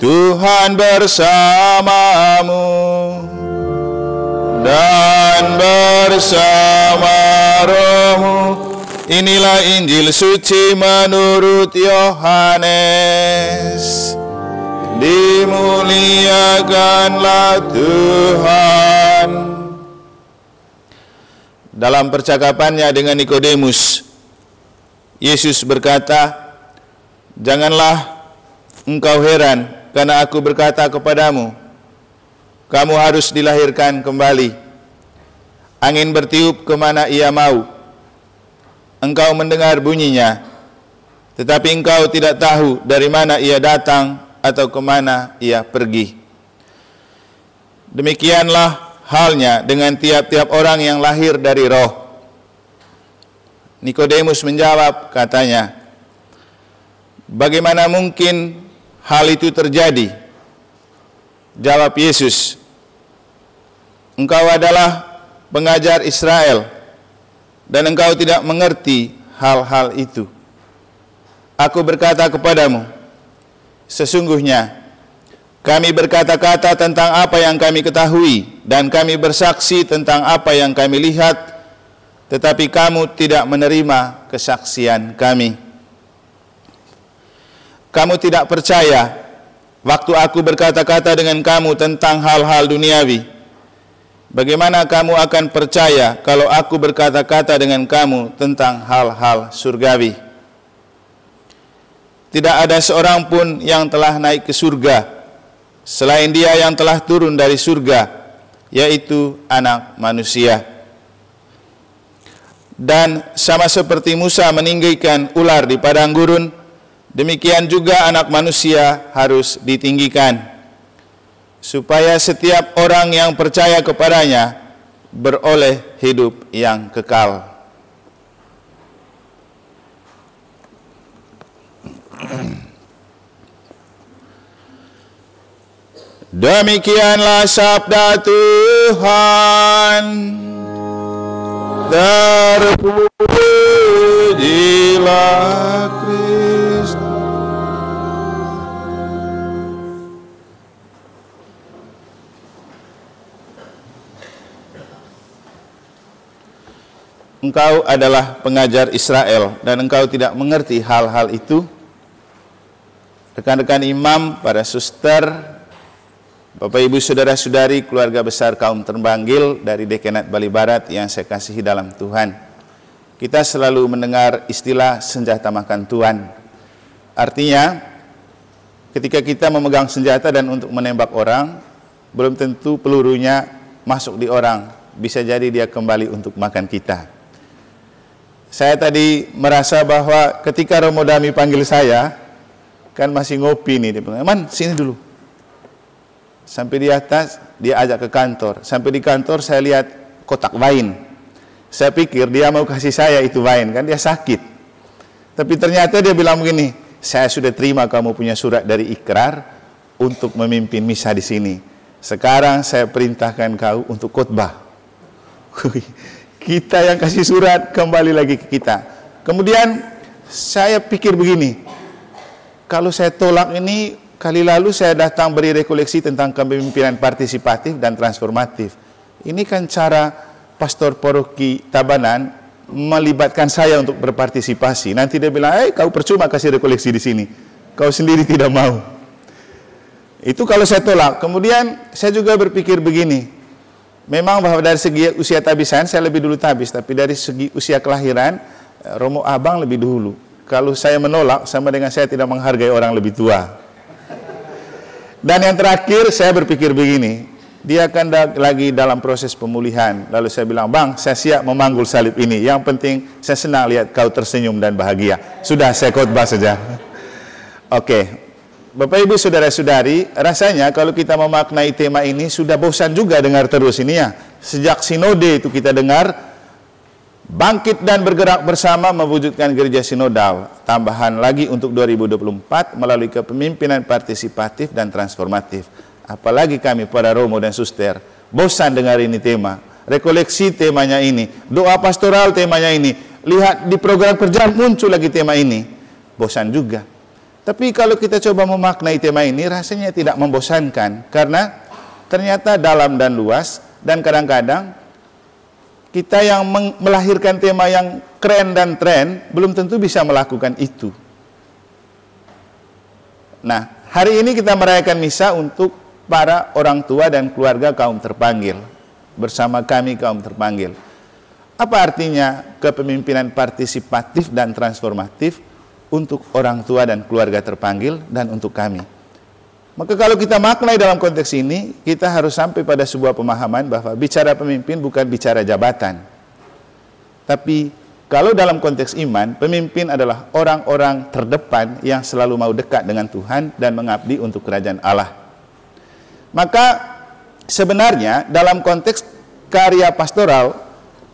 Tuhan bersamamu dan bersama rohmu. Inilah Injil suci menurut Yohanes. Dimuliakanlah Tuhan. Dalam percakapannya dengan Nikodemus, Yesus berkata, "Janganlah engkau heran karena aku berkata kepadamu, kamu harus dilahirkan kembali. Angin bertiup kemana ia mau. Engkau mendengar bunyinya, tetapi engkau tidak tahu dari mana ia datang atau kemana ia pergi. Demikianlah halnya dengan tiap-tiap orang yang lahir dari roh." Nikodemus menjawab, katanya, "Bagaimana mungkin hal itu terjadi?" Jawab Yesus, "Engkau adalah pengajar Israel, dan engkau tidak mengerti hal-hal itu. Aku berkata kepadamu, sesungguhnya kami berkata-kata tentang apa yang kami ketahui, dan kami bersaksi tentang apa yang kami lihat, tetapi kamu tidak menerima kesaksian kami. Kamu tidak percaya waktu aku berkata-kata dengan kamu tentang hal-hal duniawi. Bagaimana kamu akan percaya kalau aku berkata-kata dengan kamu tentang hal-hal surgawi? Tidak ada seorang pun yang telah naik ke surga selain Dia yang telah turun dari surga, yaitu Anak Manusia. Dan sama seperti Musa meninggikan ular di padang gurun, demikian juga Anak Manusia harus ditinggikan, supaya setiap orang yang percaya kepadanya beroleh hidup yang kekal." Demikianlah sabda Tuhan. Terpujilah Kristus. Engkau adalah pengajar Israel dan engkau tidak mengerti hal-hal itu. Rekan-rekan imam, para suster, Bapak Ibu saudara-saudari, keluarga besar kaum terpanggil dari Dekanat Bali Barat yang saya kasihi dalam Tuhan. Kita selalu mendengar istilah senjata makan Tuhan. Artinya, ketika kita memegang senjata dan untuk menembak orang, belum tentu pelurunya masuk di orang. Bisa jadi dia kembali untuk makan kita. Saya tadi merasa bahwa ketika Romo Dami panggil saya, kan masih ngopi nih, dia bilang, "Man, sini dulu." Sampai di atas, dia ajak ke kantor. Sampai di kantor saya lihat kotak wine. Saya pikir dia mau kasih saya itu wine, kan dia sakit. Tapi ternyata dia bilang begini, "Saya sudah terima kamu punya surat dari ikrar untuk memimpin misa di sini. Sekarang saya perintahkan kau untuk khotbah." Kita yang kasih surat kembali lagi ke kita. Kemudian saya pikir begini, kalau saya tolak ini, kali lalu saya datang beri rekoleksi tentang kepemimpinan partisipatif dan transformatif. Ini kan cara pastor paroki Tabanan melibatkan saya untuk berpartisipasi. Nanti dia bilang, kau percuma kasih rekoleksi di sini. Kau sendiri tidak mau. Itu kalau saya tolak. Kemudian saya juga berpikir begini, memang bahwa dari segi usia tabisan saya lebih dulu tabis, tapi dari segi usia kelahiran, Romo Abang lebih dulu. Kalau saya menolak, sama dengan saya tidak menghargai orang lebih tua. Dan yang terakhir, saya berpikir begini, dia kan lagi dalam proses pemulihan. Lalu saya bilang, "Bang, saya siap memanggul salib ini. Yang penting, saya senang lihat kau tersenyum dan bahagia." Sudah, saya khotbah saja. Oke. Bapak Ibu saudara-saudari, rasanya kalau kita memaknai tema ini sudah bosan juga dengar terus ini ya. Sejak sinode itu kita dengar, bangkit dan bergerak bersama mewujudkan gereja sinodal. Tambahan lagi untuk 2024 melalui kepemimpinan partisipatif dan transformatif. Apalagi kami para Romo dan Suster, bosan dengar ini tema. Rekoleksi temanya ini, doa pastoral temanya ini. Lihat di program kerjaan muncul lagi tema ini. Bosan juga. Tapi kalau kita coba memaknai tema ini, rasanya tidak membosankan, karena ternyata dalam dan luas, dan kadang-kadang kita yang melahirkan tema yang keren dan tren, belum tentu bisa melakukan itu. Nah, hari ini kita merayakan misa untuk para orang tua dan keluarga kaum terpanggil, bersama kami kaum terpanggil. Apa artinya kepemimpinan partisipatif dan transformatif untuk orang tua dan keluarga terpanggil dan untuk kami? Maka kalau kita maknai dalam konteks ini, kita harus sampai pada sebuah pemahaman bahwa bicara pemimpin bukan bicara jabatan. Tapi kalau dalam konteks iman, pemimpin adalah orang-orang terdepan yang selalu mau dekat dengan Tuhan dan mengabdi untuk kerajaan Allah. Maka sebenarnya dalam konteks karya pastoral,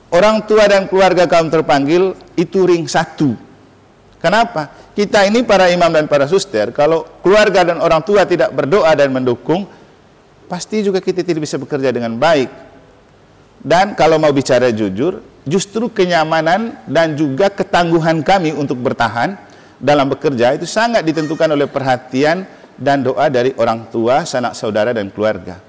orang tua dan keluarga kaum terpanggil itu ring satu. Kenapa? Kita ini para imam dan para suster, kalau keluarga dan orang tua tidak berdoa dan mendukung, pasti juga kita tidak bisa bekerja dengan baik. Dan kalau mau bicara jujur, justru kenyamanan dan juga ketangguhan kami untuk bertahan dalam bekerja itu sangat ditentukan oleh perhatian dan doa dari orang tua, sanak saudara, dan keluarga.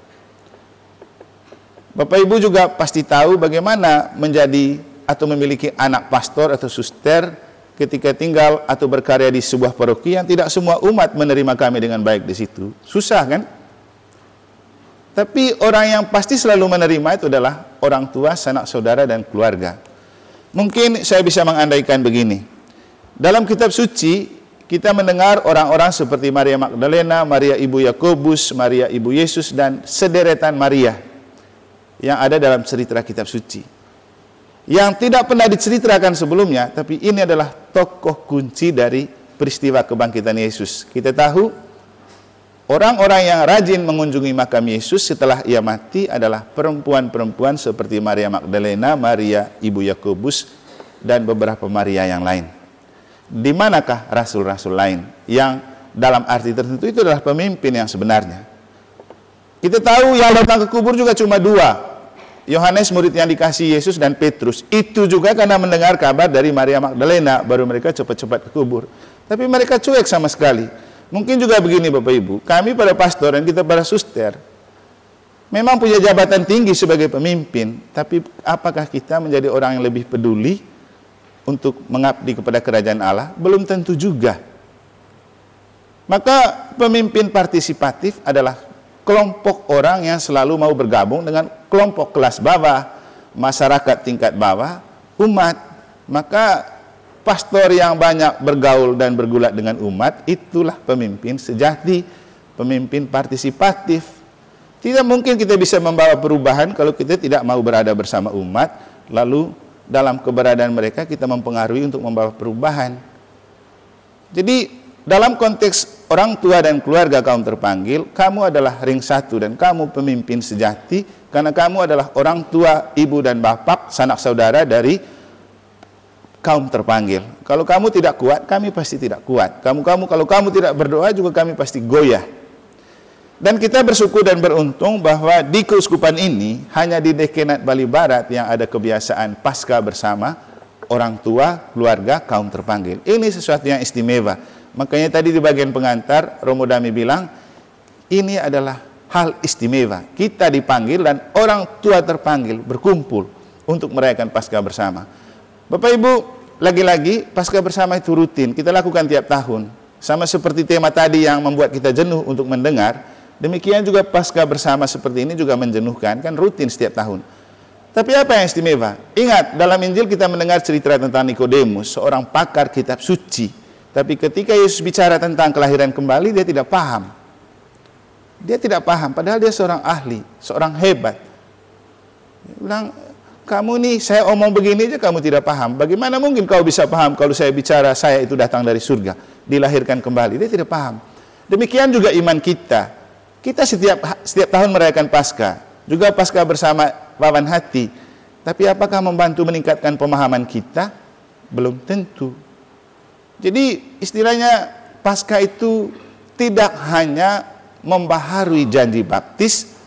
Bapak Ibu juga pasti tahu bagaimana menjadi atau memiliki anak pastor atau suster ketika tinggal atau berkarya di sebuah paroki yang tidak semua umat menerima kami dengan baik di situ. Susah kan? Tapi orang yang pasti selalu menerima itu adalah orang tua, sanak saudara, dan keluarga. Mungkin saya bisa mengandaikan begini. Dalam kitab suci, kita mendengar orang-orang seperti Maria Magdalena, Maria Ibu Yakobus, Maria Ibu Yesus, dan sederetan Maria yang ada dalam cerita kitab suci. Yang tidak pernah diceritakan sebelumnya, tapi ini adalah tokoh kunci dari peristiwa kebangkitan Yesus. Kita tahu, orang-orang yang rajin mengunjungi makam Yesus setelah ia mati adalah perempuan-perempuan seperti Maria Magdalena, Maria Ibu Yakobus, dan beberapa Maria yang lain. Di manakah rasul-rasul lain yang dalam arti tertentu itu adalah pemimpin yang sebenarnya? Kita tahu yang datang ke kubur juga cuma dua, Yohanes murid yang dikasihi Yesus dan Petrus. Itu juga karena mendengar kabar dari Maria Magdalena, baru mereka cepat-cepat ke kubur. Tapi mereka cuek sama sekali. Mungkin juga begini Bapak Ibu, kami para pastor dan kita para suster memang punya jabatan tinggi sebagai pemimpin, tapi apakah kita menjadi orang yang lebih peduli untuk mengabdi kepada kerajaan Allah? Belum tentu juga. Maka pemimpin partisipatif adalah kelompok orang yang selalu mau bergabung dengan kelompok kelas bawah, masyarakat tingkat bawah, umat. Maka pastor yang banyak bergaul dan bergulat dengan umat, itulah pemimpin sejati, pemimpin partisipatif. Tidak mungkin kita bisa membawa perubahan kalau kita tidak mau berada bersama umat, lalu dalam keberadaan mereka kita mempengaruhi untuk membawa perubahan. Jadi dalam konteks orang tua dan keluarga kaum terpanggil, kamu adalah ring satu dan kamu pemimpin sejati, karena kamu adalah orang tua, ibu dan bapak, sanak saudara dari kaum terpanggil. Kalau kamu tidak kuat, kami pasti tidak kuat. Kalau kamu tidak berdoa juga kami pasti goyah. Dan kita bersyukur dan beruntung bahwa di keuskupan ini hanya di Dekanat Bali Barat yang ada kebiasaan Paskah bersama orang tua, keluarga, kaum terpanggil. Ini sesuatu yang istimewa. Makanya tadi di bagian pengantar Romo Dami bilang ini adalah hal istimewa. Kita dipanggil dan orang tua terpanggil berkumpul untuk merayakan Paskah bersama. Bapak Ibu, lagi-lagi Paskah bersama itu rutin, kita lakukan tiap tahun. Sama seperti tema tadi yang membuat kita jenuh untuk mendengar, demikian juga Paskah bersama seperti ini juga menjenuhkan, kan rutin setiap tahun. Tapi apa yang istimewa? Ingat, dalam Injil kita mendengar cerita tentang Nikodemus, seorang pakar kitab suci. Tapi ketika Yesus bicara tentang kelahiran kembali, dia tidak paham. Dia tidak paham, padahal dia seorang ahli, seorang hebat. Dia bilang, kamu nih, saya omong begini aja kamu tidak paham. Bagaimana mungkin kau bisa paham kalau saya bicara saya itu datang dari surga, dilahirkan kembali? Dia tidak paham. Demikian juga iman kita. Kita setiap tahun merayakan Paskah, juga Paskah bersama Pawan Hati. Tapi apakah membantu meningkatkan pemahaman kita? Belum tentu. Jadi istilahnya Paskah itu tidak hanya membaharui janji baptis,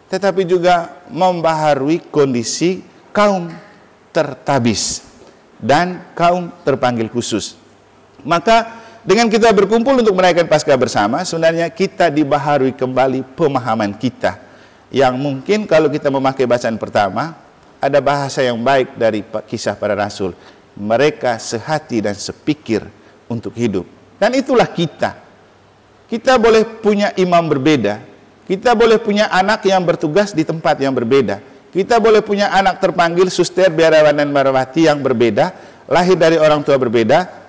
tetapi juga membaharui kondisi kaum tertabis dan kaum terpanggil khusus. Maka Dengan kita berkumpul untuk merayakan Paskah bersama, sebenarnya kita dibaharui kembali pemahaman kita. Yang mungkin kalau kita memakai bacaan pertama, ada bahasa yang baik dari kisah para rasul. Mereka sehati dan sepikir untuk hidup. Dan itulah kita. Kita boleh punya imam berbeda. Kita boleh punya anak yang bertugas di tempat yang berbeda. Kita boleh punya anak terpanggil suster, biarawan, dan marawati yang berbeda. Lahir dari orang tua berbeda.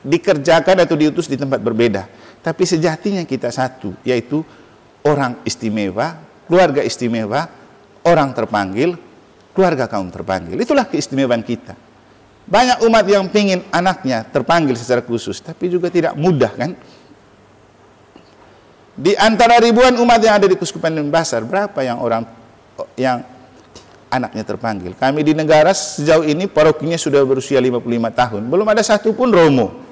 Dikerjakan atau diutus di tempat berbeda. Tapi sejatinya kita satu, yaitu orang istimewa, keluarga istimewa, orang terpanggil, keluarga kaum terpanggil. Itulah keistimewaan kita. Banyak umat yang ingin anaknya terpanggil secara khusus, tapi juga tidak mudah, kan? Di antara ribuan umat yang ada di Keuskupan Denpasar, berapa yang anaknya terpanggil? Kami di negara sejauh ini parokinya sudah berusia 55 tahun, belum ada satupun romo.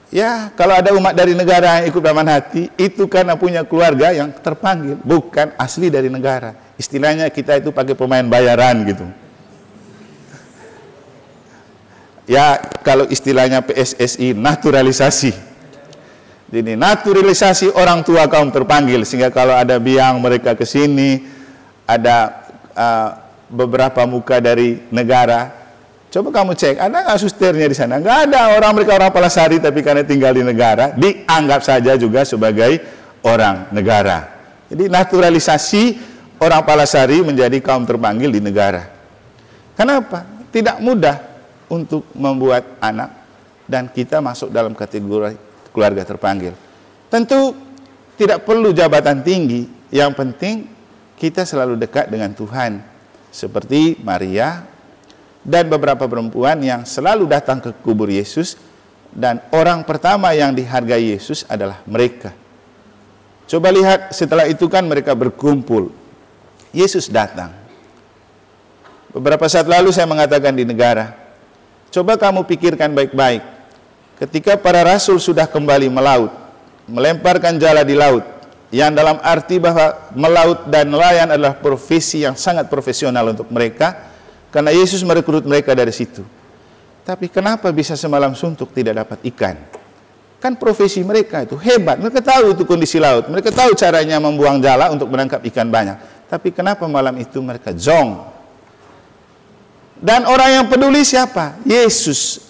Ya, kalau ada umat dari negara yang ikut Paman Hati, itu karena punya keluarga yang terpanggil, bukan asli dari negara. Istilahnya kita itu pakai pemain bayaran gitu. Ya, kalau istilahnya PSSI, naturalisasi. Jadi naturalisasi orang tua kaum terpanggil, sehingga kalau ada biang mereka ke sini, ada beberapa muka dari negara. Coba kamu cek, ada nggak susternya di sana? Nggak ada. Orang mereka orang Palasari, tapi karena tinggal di negara, dianggap saja juga sebagai orang negara. Jadi naturalisasi orang Palasari menjadi kaum terpanggil di negara. Kenapa? Tidak mudah untuk membuat anak dan kita masuk dalam kategori keluarga terpanggil. Tentu tidak perlu jabatan tinggi, yang penting kita selalu dekat dengan Tuhan. Seperti Maria dan beberapa perempuan yang selalu datang ke kubur Yesus, dan orang pertama yang dihargai Yesus adalah mereka. Coba lihat, setelah itu kan mereka berkumpul. Yesus datang. Beberapa saat lalu saya mengatakan di negara, coba kamu pikirkan baik-baik. Ketika para rasul sudah kembali melaut, melemparkan jala di laut, yang dalam arti bahwa melaut dan nelayan adalah profesi yang sangat profesional untuk mereka, karena Yesus merekrut mereka dari situ. Tapi kenapa bisa semalam suntuk tidak dapat ikan? Kan profesi mereka itu hebat. Mereka tahu itu kondisi laut. Mereka tahu caranya membuang jala untuk menangkap ikan banyak. Tapi kenapa malam itu mereka zong? Dan orang yang peduli siapa? Yesus.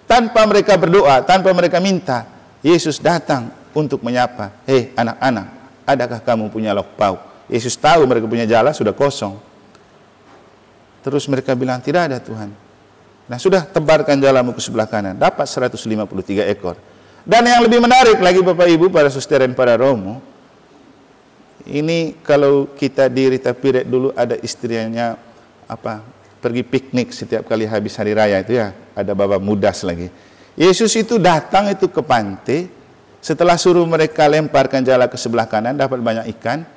Tanpa mereka berdoa, tanpa mereka minta, Yesus datang untuk menyapa. Hei anak-anak, adakah kamu punya lauk pauk? Yesus tahu mereka punya jala sudah kosong. Terus mereka bilang, tidak ada Tuhan. Nah, sudah tebarkan jalamu ke sebelah kanan. Dapat 153 ekor. Dan yang lebih menarik lagi Bapak Ibu, para suster dan para romo, ini kalau kita di Rita Piret dulu ada istrinya pergi piknik setiap kali habis hari raya itu ya, ada Bapak Mudas lagi. Yesus itu datang itu ke pantai, setelah suruh mereka lemparkan jala ke sebelah kanan, dapat banyak ikan,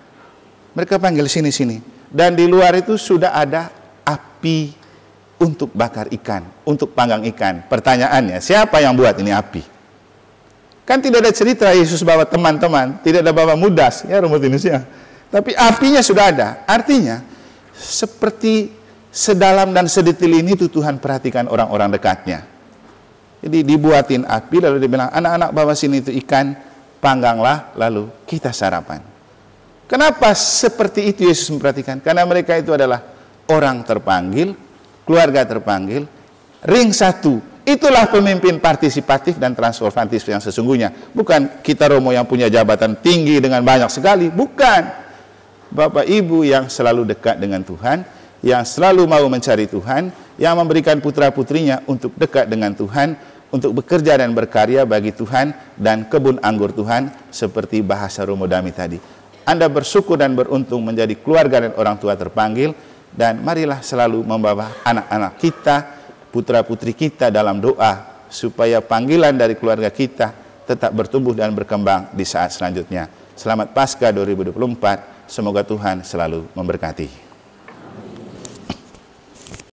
mereka panggil sini-sini. Dan di luar itu sudah ada api untuk bakar ikan, untuk panggang ikan. Pertanyaannya, siapa yang buat ini api? Kan tidak ada cerita Yesus bawa teman-teman, tidak ada Bapak Mudas, ya rumput Indonesia. Tapi apinya sudah ada. Artinya, seperti sedalam dan sedetil ini tuh Tuhan perhatikan orang-orang dekatnya. Jadi dibuatin api, lalu dia bilang, anak-anak bawa sini itu ikan, pangganglah, lalu kita sarapan. Kenapa seperti itu Yesus memperhatikan? Karena mereka itu adalah orang terpanggil, keluarga terpanggil, ring satu. Itulah pemimpin partisipatif dan transformatif yang sesungguhnya. Bukan kita romo yang punya jabatan tinggi dengan banyak sekali, bukan. Bapak Ibu yang selalu dekat dengan Tuhan, yang selalu mau mencari Tuhan, yang memberikan putra-putrinya untuk dekat dengan Tuhan, untuk bekerja dan berkarya bagi Tuhan dan kebun anggur Tuhan, seperti bahasa Romo Dami tadi. Anda bersyukur dan beruntung menjadi keluarga dan orang tua terpanggil, dan marilah selalu membawa anak-anak kita, putra-putri kita dalam doa, supaya panggilan dari keluarga kita tetap bertumbuh dan berkembang di saat selanjutnya. Selamat Paskah 2024, semoga Tuhan selalu memberkati.